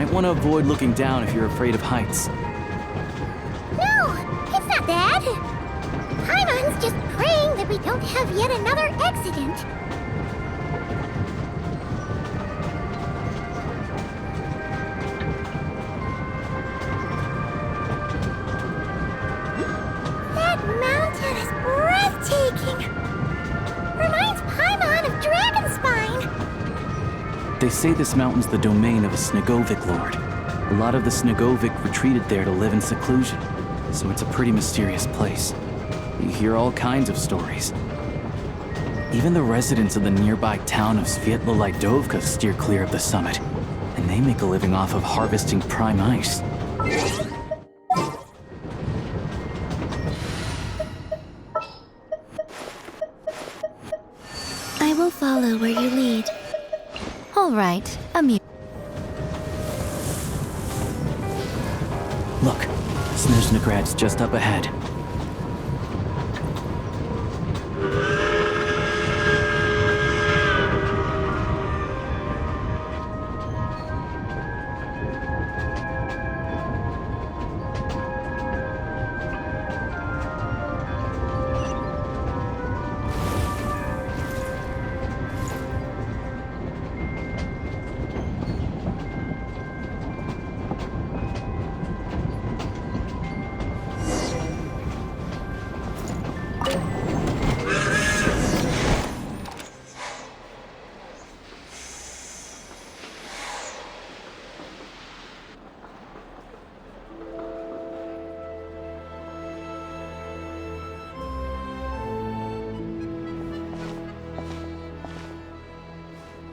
Might want to avoid looking down if you're afraid of heights. No, it's not that. Paimon's just praying that we don't have yet another accident. That mountain is breathtaking. Reminds Paimon of Dragonspine. They say this mountain's the domain of a Snegovic lord. A lot of the Snegovic retreated there to live in seclusion, so it's a pretty mysterious place. You hear all kinds of stories. Even the residents of the nearby town of Svietlo-Lidovka steer clear of the summit, and they make a living off of harvesting prime ice. I will follow where you lead. All right, Look, Snezhnagrad's just up ahead.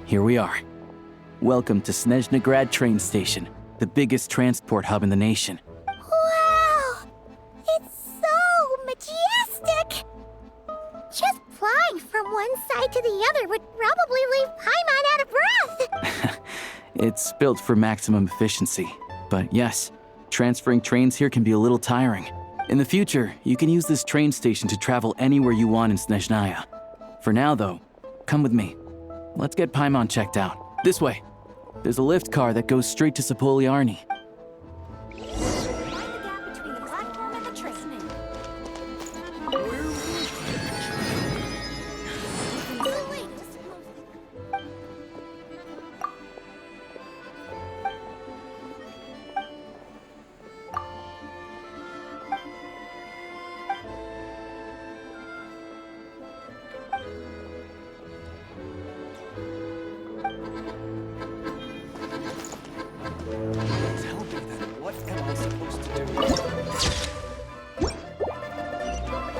Here we are. Welcome to Snezhnagrad train station, the biggest transport hub in the nation. Wow! It's so majestic! Just flying from one side to the other would probably leave Paimon out of breath! It's built for maximum efficiency, but yes, transferring trains here can be a little tiring. In the future, you can use this train station to travel anywhere you want in Snezhnaya. For now, though, come with me. Let's get Paimon checked out. This way. There's a lift car that goes straight to Sapoliarny.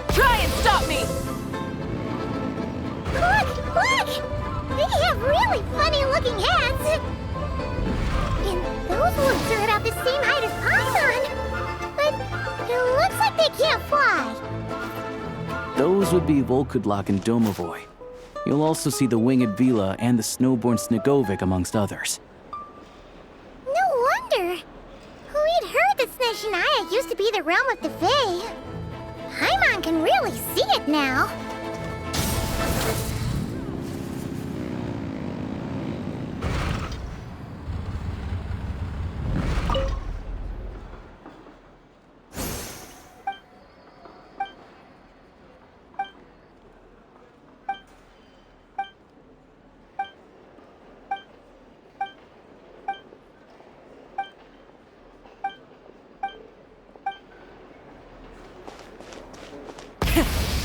Try and stop me! Look! Look! They have really funny-looking heads! And those ones are about the same height as Paimon! But it looks like they can't fly! Those would be Volkudlak and Domovoy. You'll also see the winged Vila and the snowborn Snegovic amongst others. No wonder! We'd heard that Snezhnaya used to be the realm of the Fae. Paimon can really see it now.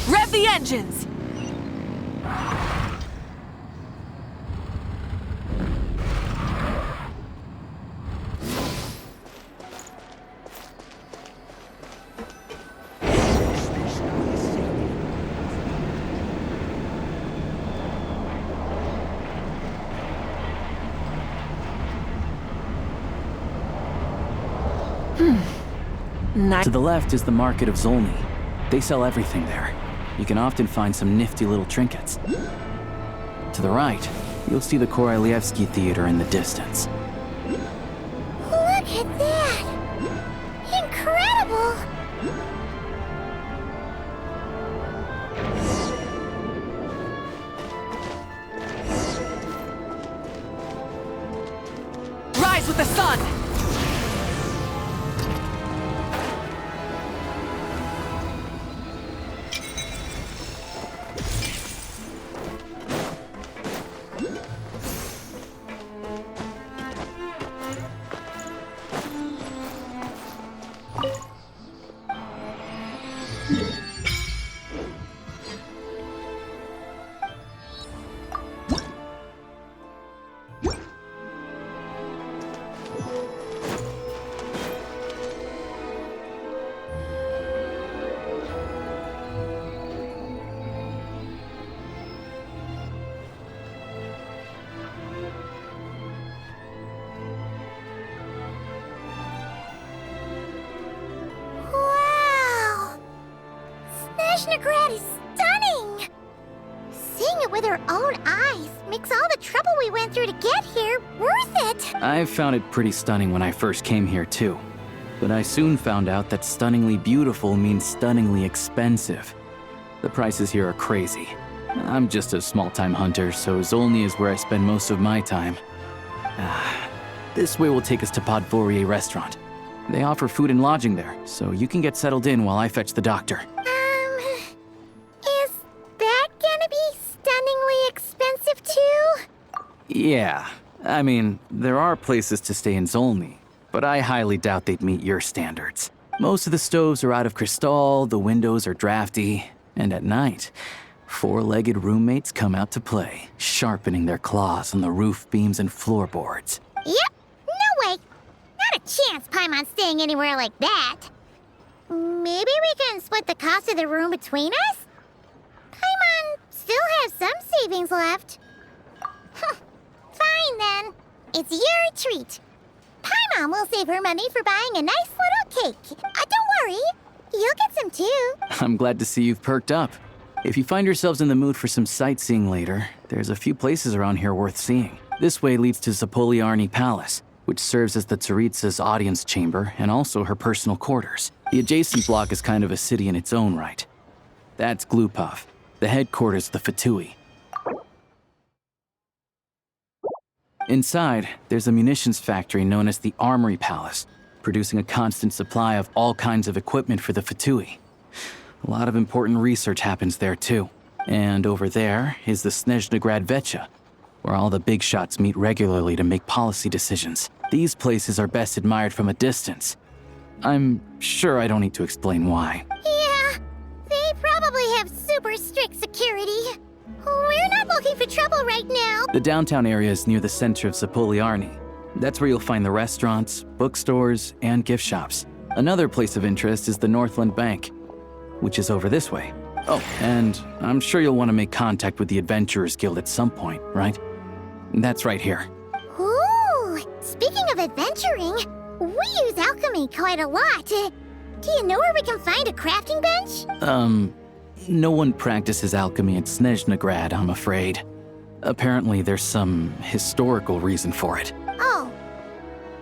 Rev the engines! To the left is the market of Zolny. They sell everything there. You can often find some nifty little trinkets. To the right, you'll see the Korolyevsky Theater in the distance. Look at that! Incredible! Rise with the sun! Wow! Snezhnaya is stunning! Seeing it with our own eyes makes all the trouble we went through to get here worth it! I found it pretty stunning when I first came here, too. But I soon found out that stunningly beautiful means stunningly expensive. The prices here are crazy. I'm just a small-time hunter, so Zolny is where I spend most of my time. This way will take us to Podvorier restaurant. They offer food and lodging there, so you can get settled in while I fetch the doctor. Is that gonna be stunningly expensive too? Yeah, I mean, there are places to stay in Zolny, but I highly doubt they'd meet your standards. Most of the stoves are out of crystal, the windows are drafty, and at night, four-legged roommates come out to play, sharpening their claws on the roof beams and floorboards. Yep, no way. Not a chance Paimon's staying anywhere like that. Maybe we can split the cost of the room between us? Paimon still has some savings left. Fine then. It's your treat. Paimon will save her money for buying a nice little cake. Don't worry, you'll get some too. I'm glad to see you've perked up. If you find yourselves in the mood for some sightseeing later, there's a few places around here worth seeing. This way leads to Zapoliarny Palace, which serves as the Tsaritsa's audience chamber and also her personal quarters. The adjacent block is kind of a city in its own right. That's Glupov, the headquarters of the Fatui. Inside, there's a munitions factory known as the Armory Palace, producing a constant supply of all kinds of equipment for the Fatui. A lot of important research happens there too. And over there is the Snezhnaya Vecha, where all the big shots meet regularly to make policy decisions. These places are best admired from a distance. I'm sure I don't need to explain why. Yeah, they probably have super strict security. We're not looking for trouble right now. The downtown area is near the center of Zapoliarny. That's where you'll find the restaurants, bookstores, and gift shops. Another place of interest is the Northland Bank, which is over this way. Oh, and I'm sure you'll want to make contact with the Adventurers Guild at some point, right? That's right here. Ooh, speaking of adventuring, we use alchemy quite a lot. Do you know where we can find a crafting bench? No one practices alchemy at Snezhnaya, I'm afraid. Apparently there's some historical reason for it. Oh,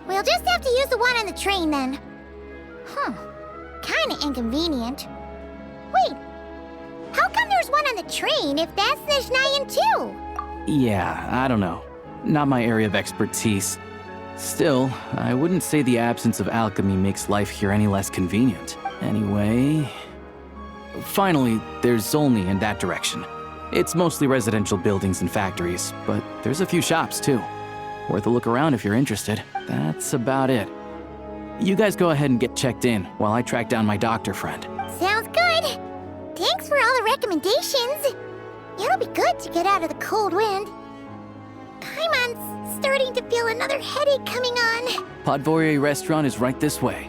we'll just have to use the one on the train then. Kinda inconvenient. Wait, how come there's one on the train if that's Snezhnayan too? Yeah, I don't know. Not my area of expertise. Still, I wouldn't say the absence of alchemy makes life here any less convenient. Anyway... Finally, there's Zolny in that direction. It's mostly residential buildings and factories, but there's a few shops too. Worth a look around if you're interested. That's about it. You guys go ahead and get checked in while I track down my doctor friend. Sounds good. Thanks for all the recommendations. It'll be good to get out of the cold wind. Paimon's starting to feel another headache coming on. Podvorier restaurant is right this way.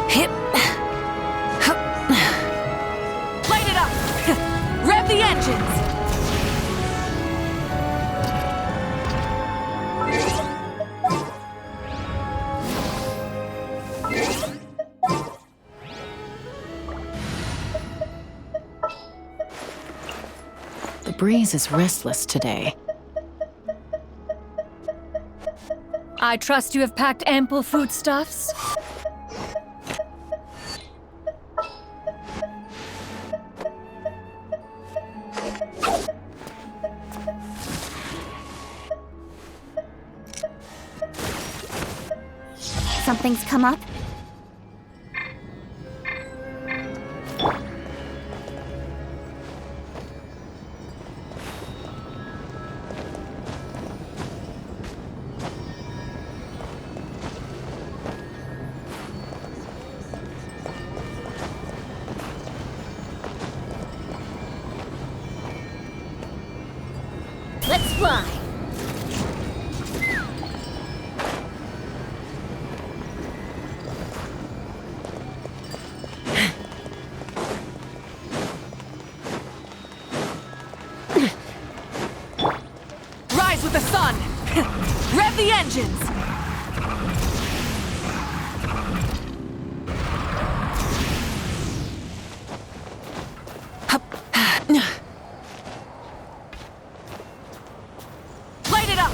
Hip. Light it up! Rev the engines! breeze is restless today. I trust you have packed ample foodstuffs? Something's come up? Let's fly! Rise with the sun! Rev the engines! Light it up!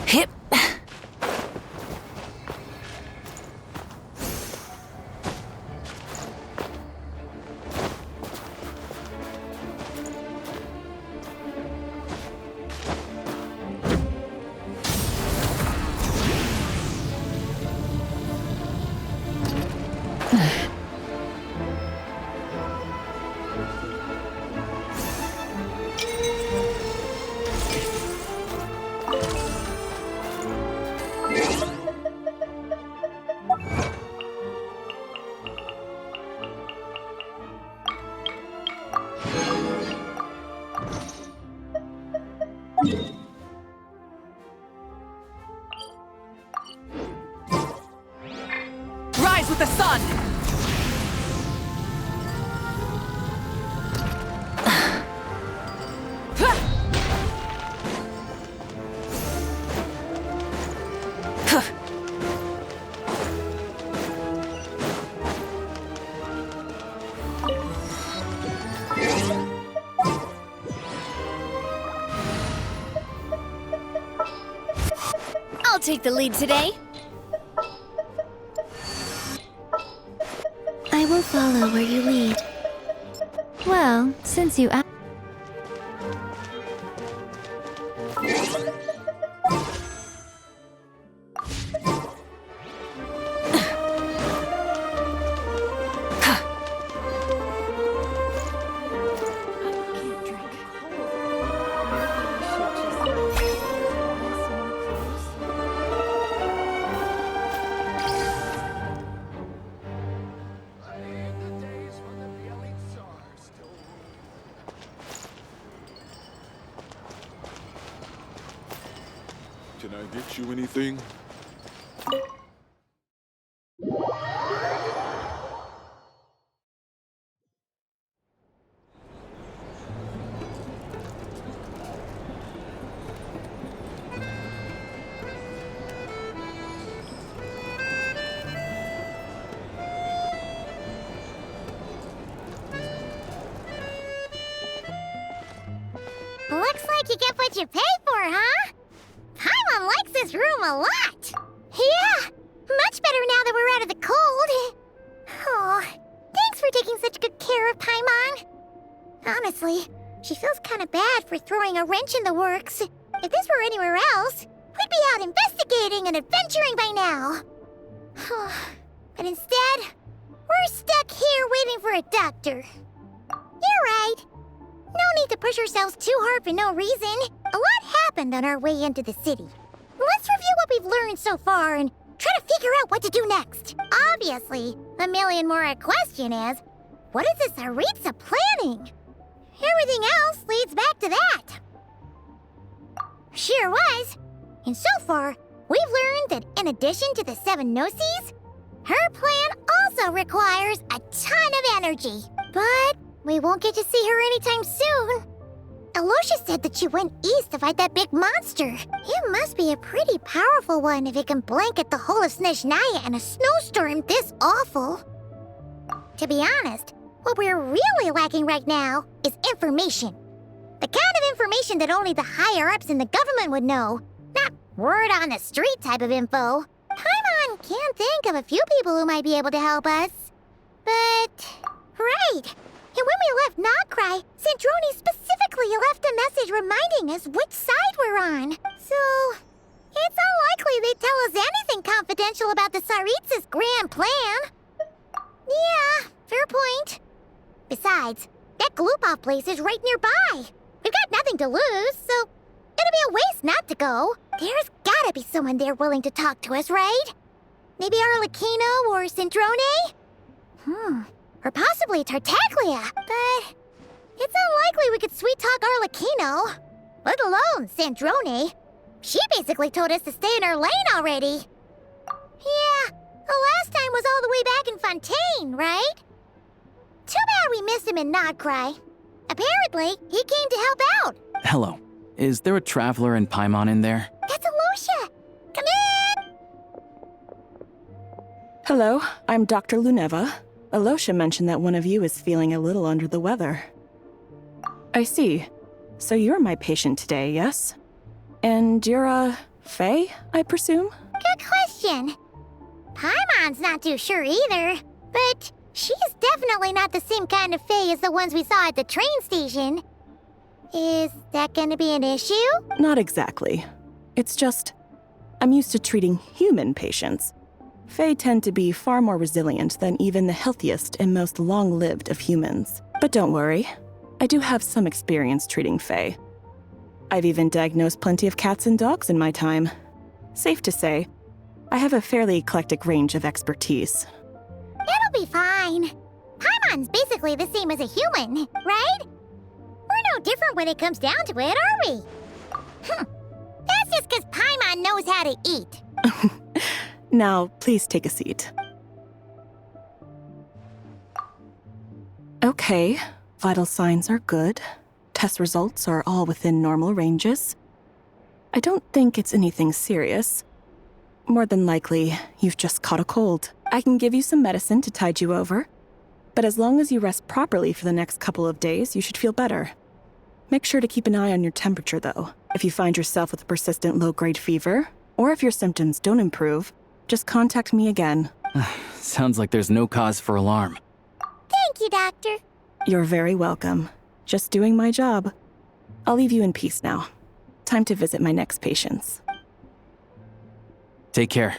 Hip. Rise with the sun! I'll take the lead today. I will follow where you lead. Well, since you asked. Can I get you anything? Looks like you get what you pay for, huh? Paimon likes this room a lot. Yeah, much better now that we're out of the cold. Oh, thanks for taking such good care of Paimon. Honestly, she feels kind of bad for throwing a wrench in the works. If this were anywhere else, we'd be out investigating and adventuring by now. But instead, we're stuck here waiting for a doctor. You're right. No need to push ourselves too hard for no reason. A lot happened on our way into the city. Let's review what we've learned so far and try to figure out what to do next. Obviously, the million-more question is, what is this Aritza planning? Everything else leads back to that. Sure was. And so far, we've learned that in addition to the 7 Gnosis, her plan also requires a ton of energy. But we won't get to see her anytime soon. Alocia said that she went east to fight that big monster. It must be a pretty powerful one if it can blanket the whole of Snezhnaya in a snowstorm this awful. To be honest, what we're really lacking right now is information. The kind of information that only the higher-ups in the government would know, not word-on-the-street type of info. Paimon can think of a few people who might be able to help us. But... right! And when we left Nogcry, Snezhnaya specifically left a message reminding us which side we're on. So, it's unlikely they'd tell us anything confidential about the Tsaritsas' grand plan. Yeah, fair point. Besides, that Gloop-off place is right nearby. We've got nothing to lose, so it'd be a waste not to go. There's gotta be someone there willing to talk to us, right? Maybe Arlecchino or Cendrone? Or possibly Tartaglia, but it's unlikely we could sweet-talk Arlecchino, let alone Cendrone. She basically told us to stay in her lane already. Yeah, the last time was all the way back in Fontaine, right? Too bad we missed him in Nogcry. Apparently, he came to help out. Hello. Is there a traveler in Paimon in there? That's Alocia. Come in! Hello, I'm Dr. Luneva. Alocia mentioned that one of you is feeling a little under the weather. I see. So you're my patient today, yes? And you're, Faye, I presume? Good question. Paimon's not too sure either, but she's definitely not the same kind of Fae as the ones we saw at the train station. Is that gonna be an issue? Not exactly. It's just, I'm used to treating human patients. Fae tend to be far more resilient than even the healthiest and most long-lived of humans. But don't worry, I do have some experience treating Fae. I've even diagnosed plenty of cats and dogs in my time. Safe to say, I have a fairly eclectic range of expertise. It'll be fine. Paimon's basically the same as a human, right? We're no different when it comes down to it, are we? That's just because Paimon knows how to eat. Now, please take a seat. Okay, vital signs are good. Test results are all within normal ranges. I don't think it's anything serious. More than likely, you've just caught a cold. I can give you some medicine to tide you over. But as long as you rest properly for the next couple of days, you should feel better. Make sure to keep an eye on your temperature, though. If you find yourself with a persistent low-grade fever, or if your symptoms don't improve, just contact me again. Sounds like there's no cause for alarm. Thank you, Doctor. You're very welcome. Just doing my job. I'll leave you in peace now. Time to visit my next patients. Take care.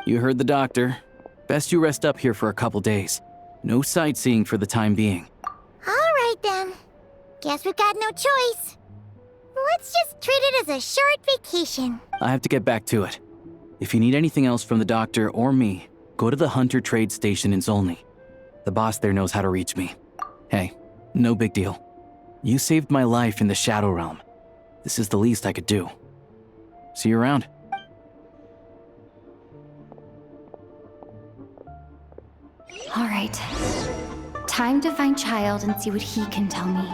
You heard the doctor. Best you rest up here for a couple days. No sightseeing for the time being. All right, then. Guess we've got no choice. Let's just treat it as a short vacation. I have to get back to it. If you need anything else from the doctor or me, go to the Hunter Trade Station in Zolny. The boss there knows how to reach me. Hey, no big deal. You saved my life in the Shadow Realm. This is the least I could do. See you around. All right. Time to find Child and see what he can tell me.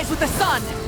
Rise with the sun!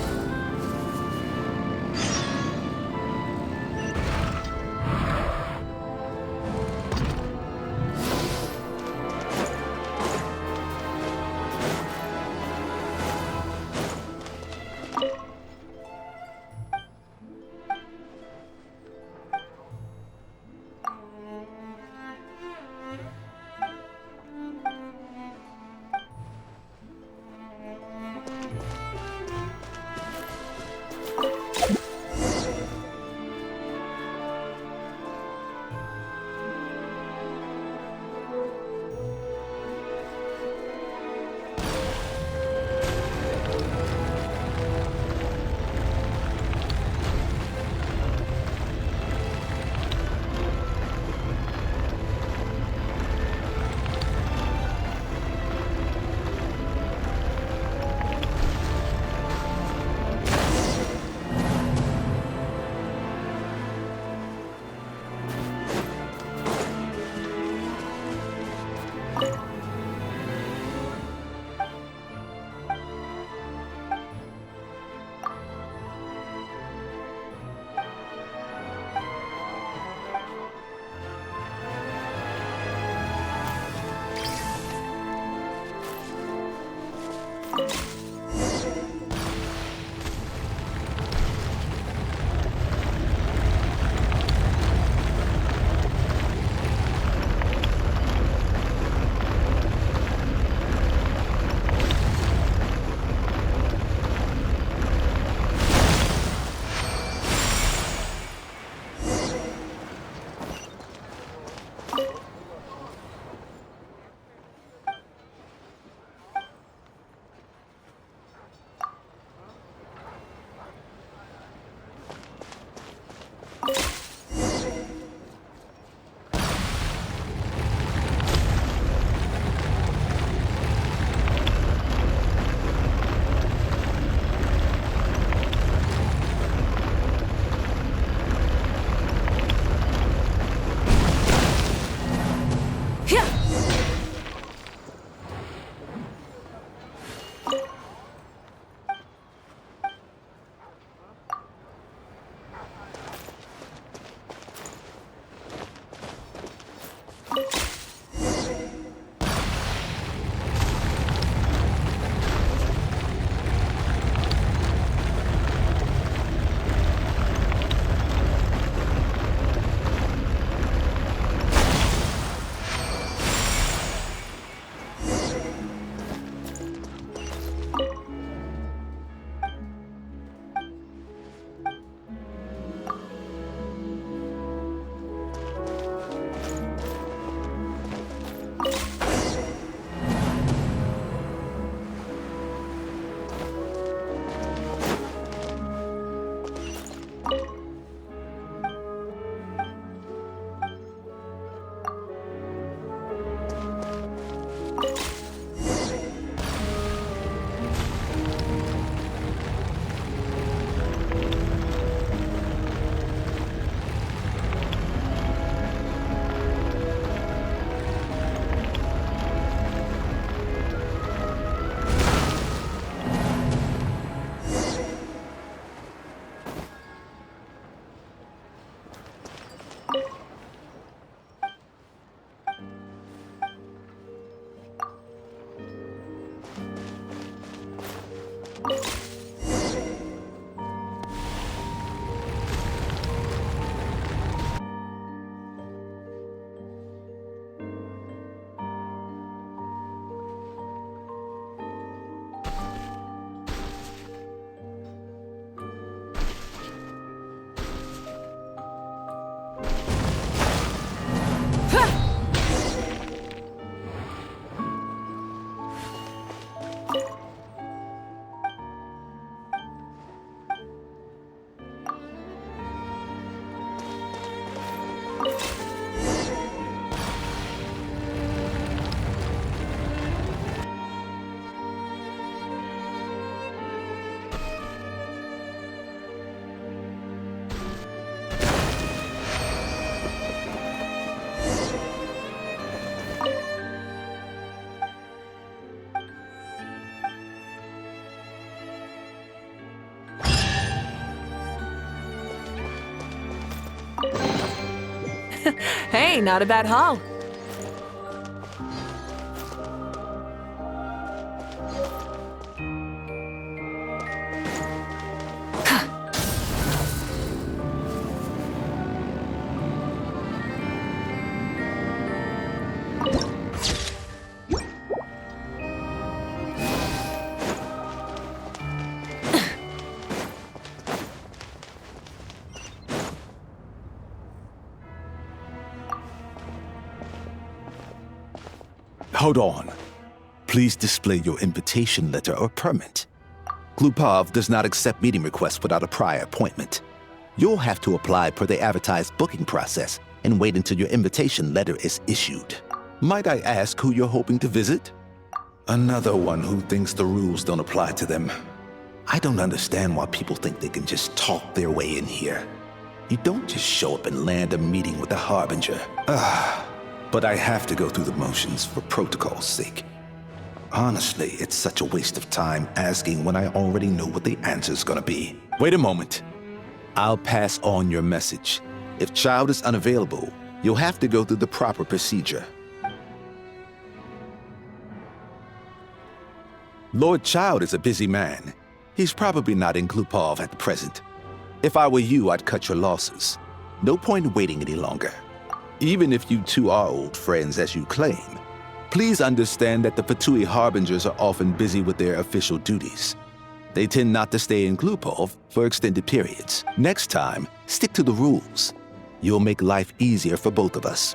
Hey, not a bad haul. Hold on. Please display your invitation letter or permit. Glupov does not accept meeting requests without a prior appointment. You'll have to apply per the advertised booking process and wait until your invitation letter is issued. Might I ask who you're hoping to visit? Another one who thinks the rules don't apply to them. I don't understand why people think they can just talk their way in here. You don't just show up and land a meeting with the Harbinger. But I have to go through the motions for protocol's sake. Honestly, it's such a waste of time asking when I already know what the answer's gonna be. Wait a moment. I'll pass on your message. If Child is unavailable, you'll have to go through the proper procedure. Lord Child is a busy man. He's probably not in Glupov at the present. If I were you, I'd cut your losses. No point waiting any longer. Even if you two are old friends as you claim, please understand that the Fatui Harbingers are often busy with their official duties. They tend not to stay in Glupov for extended periods. Next time, stick to the rules. You'll make life easier for both of us,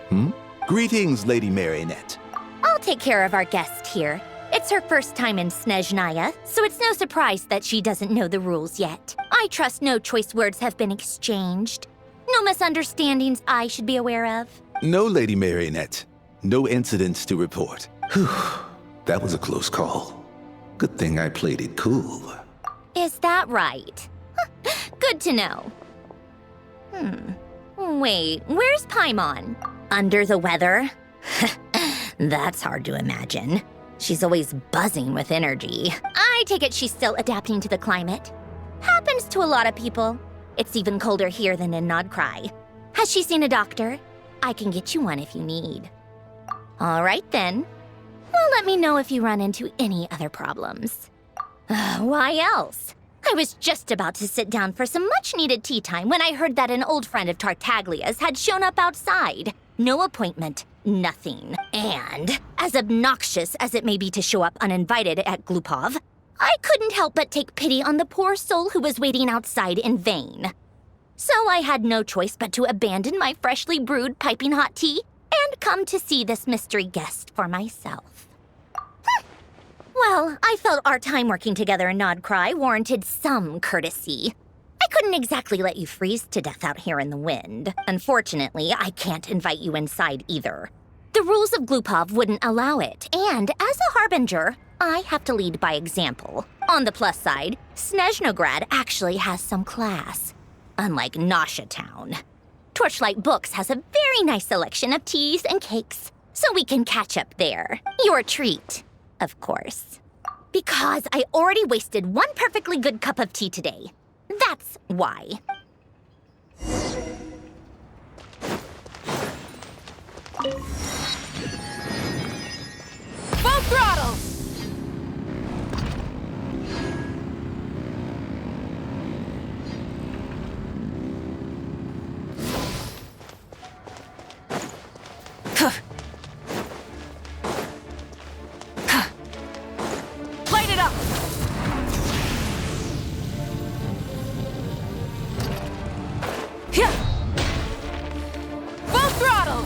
Greetings, Lady Marionette. I'll take care of our guest here. It's her first time in Snezhnaya, so it's no surprise that she doesn't know the rules yet. I trust no choice words have been exchanged. No misunderstandings I should be aware of. No, Lady Marionette. No incidents to report. Whew, that was a close call. Good thing I played it cool. Is that right? Good to know. Wait, where's Paimon? Under the weather? That's hard to imagine. She's always buzzing with energy. I take it she's still adapting to the climate. Happens to a lot of people. It's even colder here than in Nodcry. Has she seen a doctor? I can get you one if you need. All right then. Well, let me know if you run into any other problems. Why else? I was just about to sit down for some much-needed tea time when I heard that an old friend of Tartaglia's had shown up outside. No appointment, nothing. And, as obnoxious as it may be to show up uninvited at Glupov, I couldn't help but take pity on the poor soul who was waiting outside in vain. So I had no choice but to abandon my freshly brewed piping hot tea and come to see this mystery guest for myself. Well, I felt our time working together in Nodcry warranted some courtesy. I couldn't exactly let you freeze to death out here in the wind. Unfortunately, I can't invite you inside either. The rules of Glupov wouldn't allow it, and as a harbinger, I have to lead by example. On the plus side, Snezhnograd actually has some class, unlike Nasha Town. Torchlight Books has a very nice selection of teas and cakes, so we can catch up there. Your treat, of course. Because I already wasted one perfectly good cup of tea today. That's why. Full throttle! Light it up! Full throttle!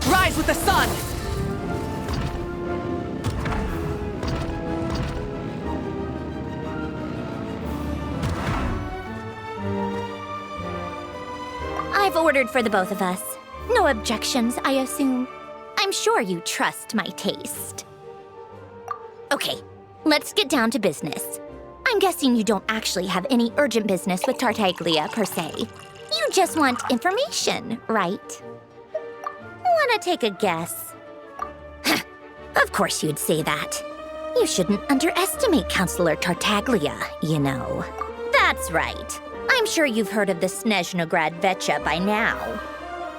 Rise with the sun! I've ordered for the both of us. No objections, I assume. I'm sure you trust my taste. Okay, let's get down to business. I'm guessing you don't actually have any urgent business with Tartaglia, per se. You just want information, right? Wanna take a guess? Of course you'd say that. You shouldn't underestimate Counselor Tartaglia, you know. That's right. I'm sure you've heard of the Snezhnaya Vetcha by now.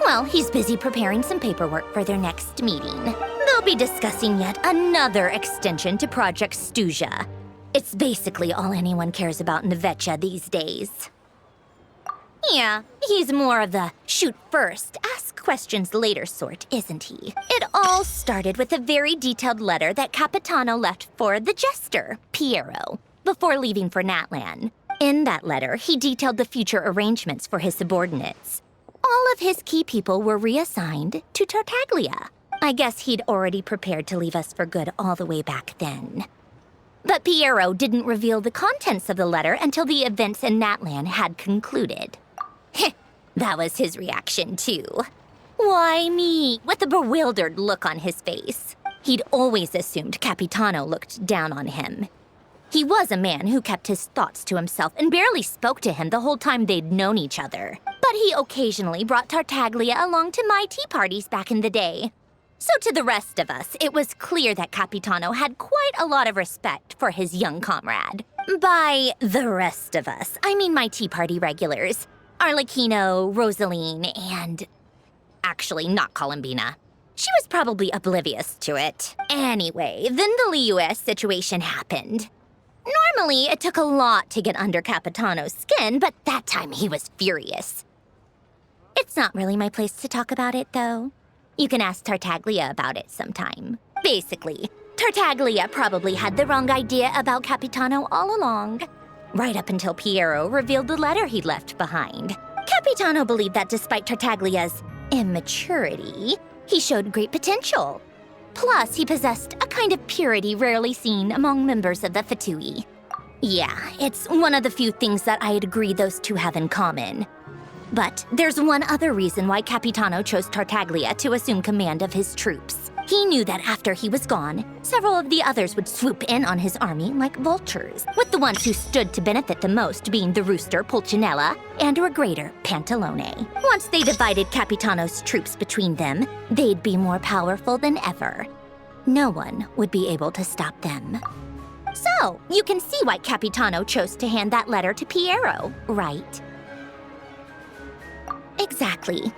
Well, he's busy preparing some paperwork for their next meeting. They'll be discussing yet another extension to Project Snezhnaya. It's basically all anyone cares about in the Vetcha these days. Yeah, he's more of the shoot first, ask questions later sort, isn't he? It all started with a very detailed letter that Capitano left for the jester, Piero, before leaving for Natlan. In that letter, he detailed the future arrangements for his subordinates. All of his key people were reassigned to Tartaglia. I guess he'd already prepared to leave us for good all the way back then. But Piero didn't reveal the contents of the letter until the events in Natlan had concluded. That was his reaction, too. Why me? With a bewildered look on his face. He'd always assumed Capitano looked down on him. He was a man who kept his thoughts to himself and barely spoke to him the whole time they'd known each other. But he occasionally brought Tartaglia along to my tea parties back in the day. So to the rest of us, it was clear that Capitano had quite a lot of respect for his young comrade. By the rest of us, I mean my tea party regulars. Arlecchino, Rosaline, and... actually, not Columbina. She was probably oblivious to it. Anyway, then the Liues situation happened. Normally, it took a lot to get under Capitano's skin, but that time he was furious. It's not really my place to talk about it, though. You can ask Tartaglia about it sometime. Basically, Tartaglia probably had the wrong idea about Capitano all along. Right up until Piero revealed the letter he'd left behind. Capitano believed that despite Tartaglia's immaturity, he showed great potential. Plus, he possessed a kind of purity rarely seen among members of the Fatui. Yeah, it's one of the few things that I'd agree those two have in common. But there's one other reason why Capitano chose Tartaglia to assume command of his troops. He knew that after he was gone, several of the others would swoop in on his army like vultures, with the ones who stood to benefit the most being the rooster Pulcinella and Regrator Pantalone. Once they divided Capitano's troops between them, they'd be more powerful than ever. No one would be able to stop them. So, you can see why Capitano chose to hand that letter to Piero, right? Exactly.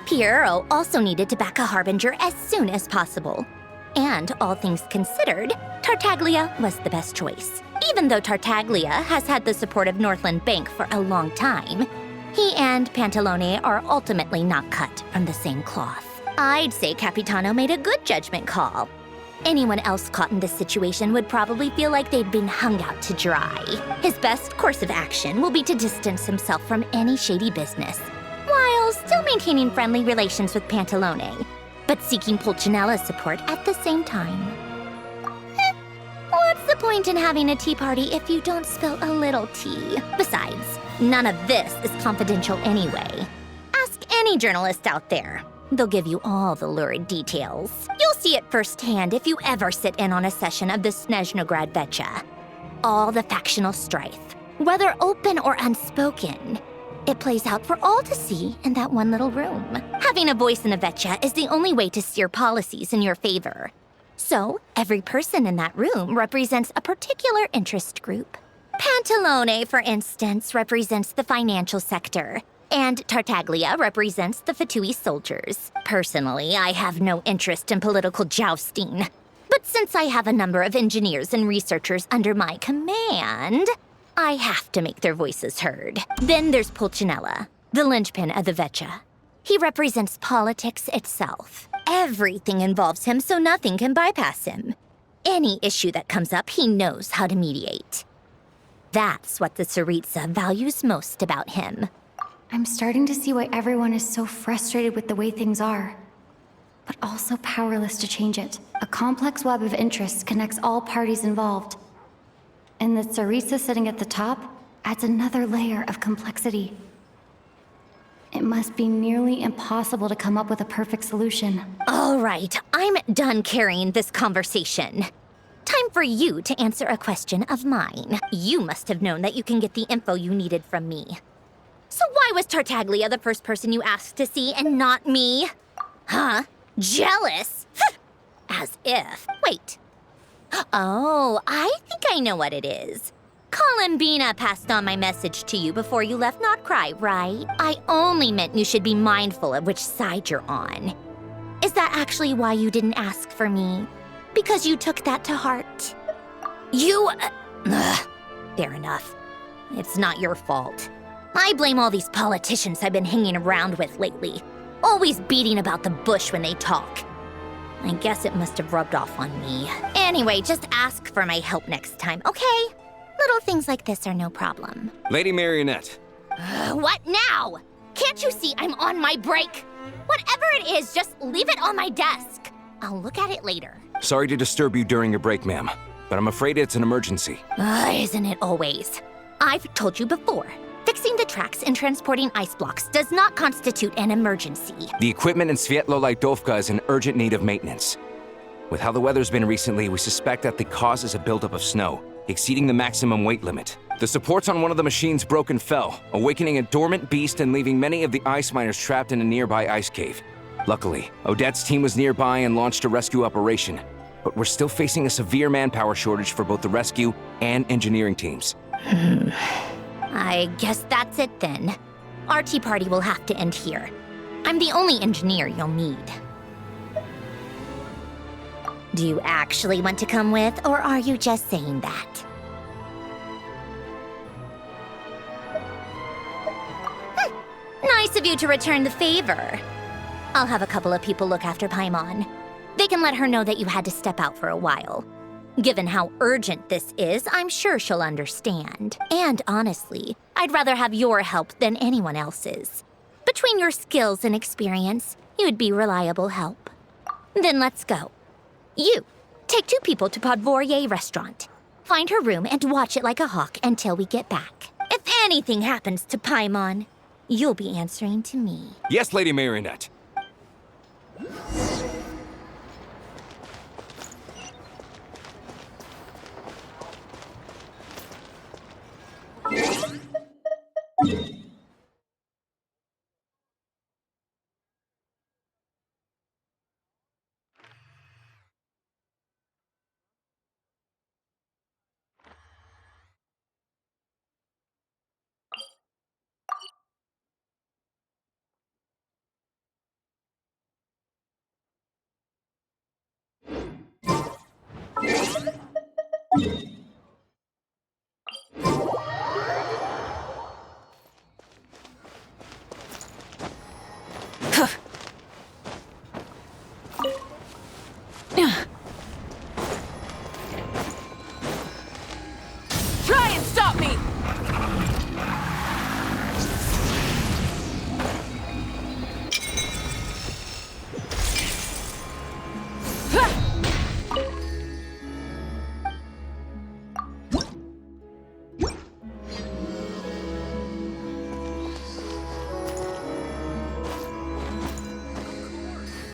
Piero also needed to back a harbinger as soon as possible. And all things considered, Tartaglia was the best choice. Even though Tartaglia has had the support of Northland Bank for a long time, he and Pantalone are ultimately not cut from the same cloth. I'd say Capitano made a good judgment call. Anyone else caught in this situation would probably feel like they'd been hung out to dry. His best course of action will be to distance himself from any shady business, while still maintaining friendly relations with Pantalone, but seeking Pulcinella's support at the same time. What's the point in having a tea party if you don't spill a little tea? Besides, none of this is confidential anyway. Ask any journalist out there. They'll give you all the lurid details. You'll see it firsthand if you ever sit in on a session of the Snezhnaya Vetcha. All the factional strife, whether open or unspoken, it plays out for all to see in that one little room. Having a voice in a Vetcha is the only way to steer policies in your favor. So, every person in that room represents a particular interest group. Pantalone, for instance, represents the financial sector, and Tartaglia represents the Fatui soldiers. Personally, I have no interest in political jousting. But since I have a number of engineers and researchers under my command, I have to make their voices heard. Then there's Pulcinella, the linchpin of the Vetcha. He represents politics itself. Everything involves him, so nothing can bypass him. Any issue that comes up, he knows how to mediate. That's what the Tsaritsa values most about him. I'm starting to see why everyone is so frustrated with the way things are, but also powerless to change it. A complex web of interests connects all parties involved. And the Tsaritsa sitting at the top adds another layer of complexity. It must be nearly impossible to come up with a perfect solution. All right, I'm done carrying this conversation. Time for you to answer a question of mine. You must have known that you can get the info you needed from me. So why was Tartaglia the first person you asked to see and not me? Huh? Jealous? As if. Wait. Oh, I think I know what it is. Columbina passed on my message to you before you left Not Cry, right? I only meant you should be mindful of which side you're on. Is that actually why you didn't ask for me? Because you took that to heart? You... fair enough. It's not your fault. I blame all these politicians I've been hanging around with lately. Always beating about the bush when they talk. I guess it must have rubbed off on me. Anyway, just ask for my help next time, okay? Little things like this are no problem. Lady Marionette. What now? Can't you see I'm on my break? Whatever it is, just leave it on my desk. I'll look at it later. Sorry to disturb you during your break, ma'am, but I'm afraid it's an emergency. Isn't it always? I've told you before. Fixing the tracks and transporting ice blocks does not constitute an emergency. The equipment in Svietlo-Lidovka is in urgent need of maintenance. With how the weather's been recently, we suspect that the cause is a buildup of snow, exceeding the maximum weight limit. The supports on one of the machines broke and fell, awakening a dormant beast and leaving many of the ice miners trapped in a nearby ice cave. Luckily, Odette's team was nearby and launched a rescue operation, but we're still facing a severe manpower shortage for both the rescue and engineering teams. I guess that's it then. Our tea party will have to end here. I'm the only engineer you'll need. Do you actually want to come with, or are you just saying that? Nice of you to return the favor. I'll have a couple of people look after Paimon. They can let her know that you had to step out for a while. Given how urgent this is, I'm sure she'll understand. And honestly, I'd rather have your help than anyone else's. Between your skills and experience, you'd be reliable help. Then let's go. You, take 2 people to Podvorier restaurant. Find her room and watch it like a hawk until we get back. If anything happens to Paimon, you'll be answering to me. Yes, Lady Marionette.